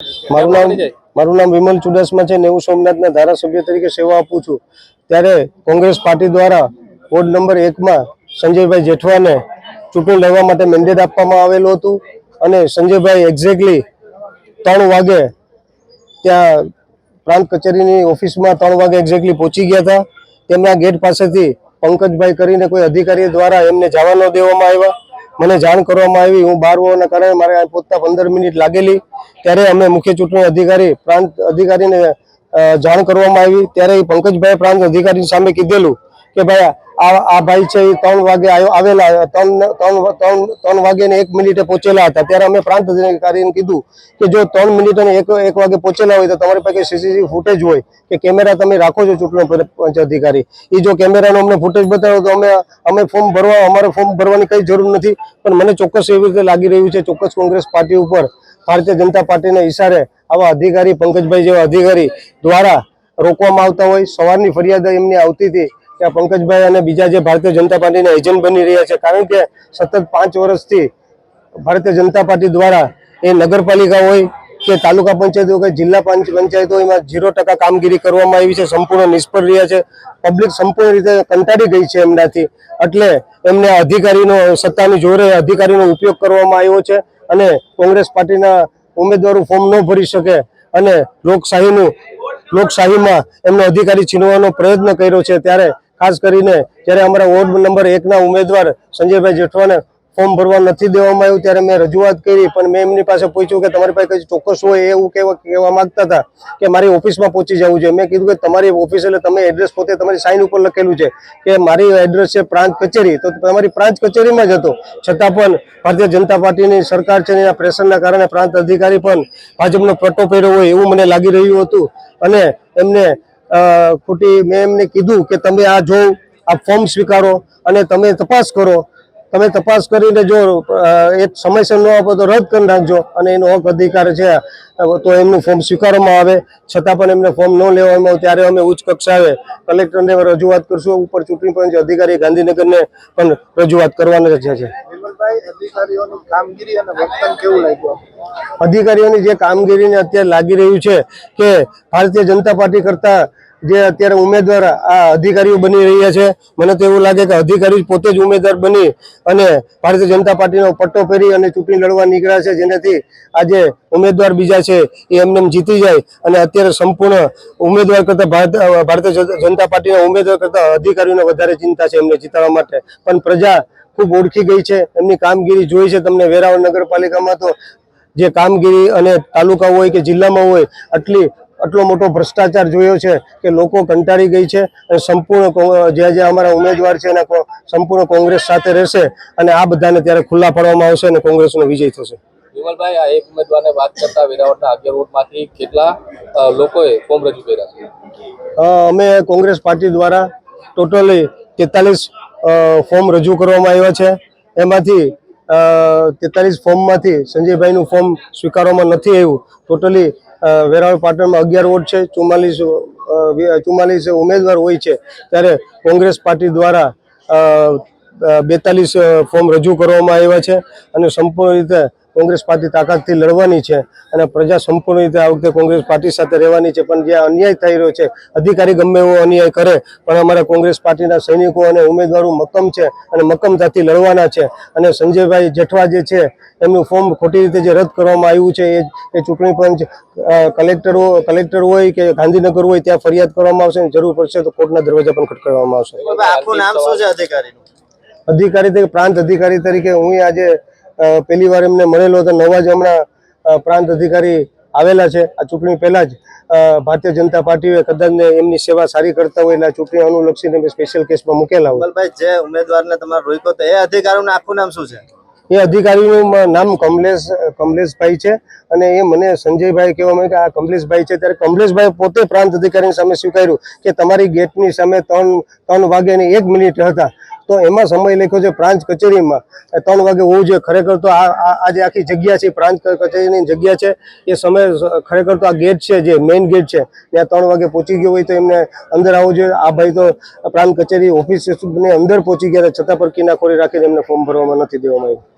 મારું નામ વિમલ ચુડાસમા છે ને હું સોમનાથના ધારાસભ્ય તરીકે સેવા આપું છું। ત્યારે કોંગ્રેસ પાર્ટી દ્વારા વોર્ડ નંબર 1 માં સંજયભાઈ જેઠવાને ચૂંટણી લડવા માટે મેન્ડેટ આપવામાં આવેલું હતું અને સંજયભાઈ એક્ઝેક્ટલી 3 વાગે ત્યાં પ્રાંત કચેરીની ઓફિસમાં 3 વાગે એક્ઝેક્ટલી પહોંચી ગયા હતા। તેમના ગેટ પાસેથી પંકજભાઈ કરીને કોઈ અધિકારી દ્વારા એમને જવા ન દેવામાં આવ્યા। મને જાણ કરવામાં આવી, હું બહાર હોવાના કારણે મારે પહોંચતા 15 મિનિટ લાગેલી। ત્યારે અમે મુખ્ય ચૂંટણી અધિકારી પ્રાંત અધિકારીને જાણ કરવામાં આવી। ત્યારે પંકજભાઈ પ્રાંત અધિકારી સામે કીધેલું કે ભાઈ આ ભાઈ છે એ 3 વાગે આવેલા, 3 વાગે ને 1 મિનિટે પહોંચેલા હતા। ત્યારે અમે પ્રાંત અધિકારીને કીધું કે જો 3 મિનિટ અને 1 વાગે પહોંચેલા હોય તો તમારી પાસે સીસીટીવી ફૂટેજ હોય કે કેમેરા તમે રાખો છો ચૂંટણી પંચ અધિકારી, એ જો કેમેરાનો અમને ફૂટેજ બતાવો તો અમે અમારે ફોર્મ ભરવાની કઈ જરૂર નથી। પણ મને ચોક્કસ એવી રીતે લાગી રહ્યું છે, ચોક્કસ કોંગ્રેસ પાર્ટી ઉપર ભારતીય જનતા પાર્ટીના ઈશારે આવા અધિકારી પંકજભાઈ જેવા અધિકારી દ્વારા રોકવામાં આવતા હોય। સવારની ફરિયાદ એમની આવતી હતી કે પંકજભાઈ અને બીજા જે ભારતીય જનતા પાર્ટીના એજન્ટ બની રહ્યા છે, કારણ કે સતત 5 વર્ષથી ભારતીય જનતા પાર્ટી દ્વારા એ નગરપાલિકા હોય કે તાલુકા પંચાયત હોય કે જિલ્લા પંચાયત હોય એમાં 0% કામગીરી કરવામાં આવી છે, સંપૂર્ણ નિષ્ફળ રહ્યા છે। પબ્લિક સંપૂર્ણ રીતે કંટાળી ગઈ છે એમનાથી, એટલે એમને અધિકારીનો સત્તાની જોરે અધિકારીનો ઉપયોગ કરવામાં આવ્યો છે અને કોંગ્રેસ પાર્ટીના ઉમેદવારો ફોર્મ ન ભરી શકે અને લોકશાહીમાં એમનો અધિકારી છીનવાનો પ્રયત્ન કર્યો છે। ત્યારે ખાસ કરીને જ્યારે અમારા વોર્ડ નંબર 1 ના ઉમેદવાર સંજયભાઈ જેઠવાને ફોર્મ ભરવા નથી દેવામાં આવ્યું ત્યારે મેં રજૂઆત કરી, પણ મેં એમની પાસે પૂછ્યું કે તમારી પાસે કઈ ચોક્કસ હોય એવું કહેવા માંગતા હતા કે મારી ઓફિસમાં પહોંચી જવું છે। મેં કીધું કે તમારી ઓફિસ એટલે તમે એડ્રેસ પોતે તમારી સાઇન ઉપર લખેલું છે કે મારી એડ્રેસ છે પ્રાંત કચેરી, તો તમારી પ્રાંત કચેરીમાં જ હતો, છતાં પણ ભારતીય જનતા પાર્ટીની સરકાર છે એના પ્રેશરના કારણે પ્રાંત અધિકારી પણ ભાજપનો પટ્ટો પહેર્યો હોય એવું મને લાગી રહ્યું હતું। અને એમને મેં એમને કીધું કે તમે આ ફોર્મ સ્વીકારો અને તમે તપાસ કરો, તમે તપાસ કરીને જો એક સમયસર ન આપો તો રદ કરી નાખજો અને એનો હક અધિકાર છે તો એમનું ફોર્મ સ્વીકારવામાં આવે। છતાં પણ એમને ફોર્મ ન લેવામાં આવે ત્યારે અમે ઉચ્ચ કક્ષાએ કલેક્ટરને રજૂઆત કરશું, ઉપર ચૂંટણી પંચ અધિકારી ગાંધીનગરને પણ રજૂઆત કરવાના છે। અધિકારીઓની જે કામગીરીને અત્યારે લાગી રહ્યું છે કે ભારતીય જનતા પાર્ટી કરતા જે અત્યારે ઉમેદવાર આ અધિકારીઓ બની રહ્યા છે, મને તો એવું લાગે કે અધિકારી પોતે જ ઉમેદવાર બની અને ભારતીય જનતા પાર્ટીનો પટ્ટો પહેરી અને ચૂંટણી લડવા નીકળ્યા છે, જેનાથી આજે ઉમેદવાર બીજા છે એ એમને જીતી જાય અને અત્યારે સંપૂર્ણ ઉમેદવાર કરતા ભારતીય જનતા પાર્ટીના ઉમેદવાર કરતા અધિકારીઓને વધારે ચિંતા છે એમને જીતાડવા માટે। પણ પ્રજા ખૂબ ઓળખી ગઈ છે, એમની કામગીરી જોઈ છે। તમને વેરાવળ નગરપાલિકામાં તો જે કામગીરી અને તાલુકા હોય કે જિલ્લામાં હોય આટલો મોટો ભ્રષ્ટાચાર જોયો છે કે લોકો કંટાળી ગઈ છે અને સંપૂર્ણ જે અમારા ઉમેદવાર છે એના સંપૂર્ણ કોંગ્રેસ સાથે રહેશે અને આ બધાને ત્યારે ખુલ્લા પાડવામાં આવશે અને કોંગ્રેસનો વિજય થશે। વિમલભાઈ, આ એક ઉમેદવારને વાત કરતા વેરાવળના 11 વોર્ડમાંથી કેટલા લોકોએ ફોર્મ રજૂ કર્યા છે? અમે કોંગ્રેસ પાર્ટી દ્વારા ટોટલી 43 ફોર્મ રજૂ કરવામાં આવ્યા છે। એમાંથી 43 ફોર્મમાંથી સંજયભાઈનું ફોર્મ સ્વીકારવામાં નથી આવ્યું। ટોટલી વેરાવળ પાટણમાં 11 વોર્ડ છે, 44 ઉમેદવાર હોય છે, ત્યારે કોંગ્રેસ પાર્ટી દ્વારા 42 ફોર્મ રજૂ કરવામાં આવ્યા છે અને સંપૂર્ણ રીતે કોંગ્રેસ પાર્ટી તાકાતથી લડવાની છે અને પ્રજા સંપૂર્ણ રીતે આ વખતે કોંગ્રેસ પાર્ટી સાથે રહેવાની છે। પણ જે અન્યાય થઈ રહ્યો છે, અધિકારી ગમે એવો અન્યાય કરે પણ અમારા કોંગ્રેસ પાર્ટીના સૈનિકો અને ઉમેદવારો મક્કમ છે અને મક્કમતાથી લડવાના છે। અને સંજયભાઈ જેઠવા જે છે એમનું ફોર્મ ખોટી રીતે જે રદ કરવામાં આવ્યું છે એ ચૂંટણી પંચ કલેક્ટર હોય કે ગાંધીનગર હોય ત્યાં ફરિયાદ કરવામાં આવશે અને જરૂર પડશે તો કોર્ટના દરવાજા પણ ખટખડવામાં આવશે। આખું નામ શું છે અધિકારીનું? અધિકારી તરીકે પ્રાંત અધિકારી તરીકે હું આજે પહેલી વાર એમને મળેલો હતો। નવા જ હમણાં પ્રાંત અધિકારી આવેલા છે આ ચૂંટણી પહેલા જ। ભારતીય જનતા પાર્ટીએ કદાચ એમની સેવા સારી કરતા હોય એટલે ચૂંટણી અનુલક્ષીને સ્પેશિયલ કેસમાં મૂકેલા હોય। જે ઉમેદવારને તમારે રોક્યો તો એ અધિકારીનું આખું નામ શું છે? એ અધિકારીનું નામ કમલેશભાઈ છે અને એ મને સંજયભાઈ કહેવા માંગે કે આ કમલેશભાઈ છે। ત્યારે કમલેશભાઈ પોતે પ્રાંત અધિકારીની સામે સ્વીકાર્યું કે તમારી ગેટની સામે 3 વાગે ને 1 મિનિટ હતા, તો એમાં સમય લખ્યો છે પ્રાંત કચેરીમાં 3 વાગે હોવું જોઈએ। ખરેખર તો આ જે આખી જગ્યા છે પ્રાંત કચેરીની જગ્યા છે, એ સમય ખરેખર તો આ ગેટ છે જે મેઇન ગેટ છે ત્યાં 3 વાગે પહોંચી ગયો હોય તો એમને અંદર આવવું જોઈએ। આ ભાઈ તો પ્રાંત કચેરી ઓફિસની અંદર પહોંચી ગયા, છતાં પણ કિનાખોરી રાખીને એમને ફોર્મ ભરવામાં નથી દેવામાં આવ્યું।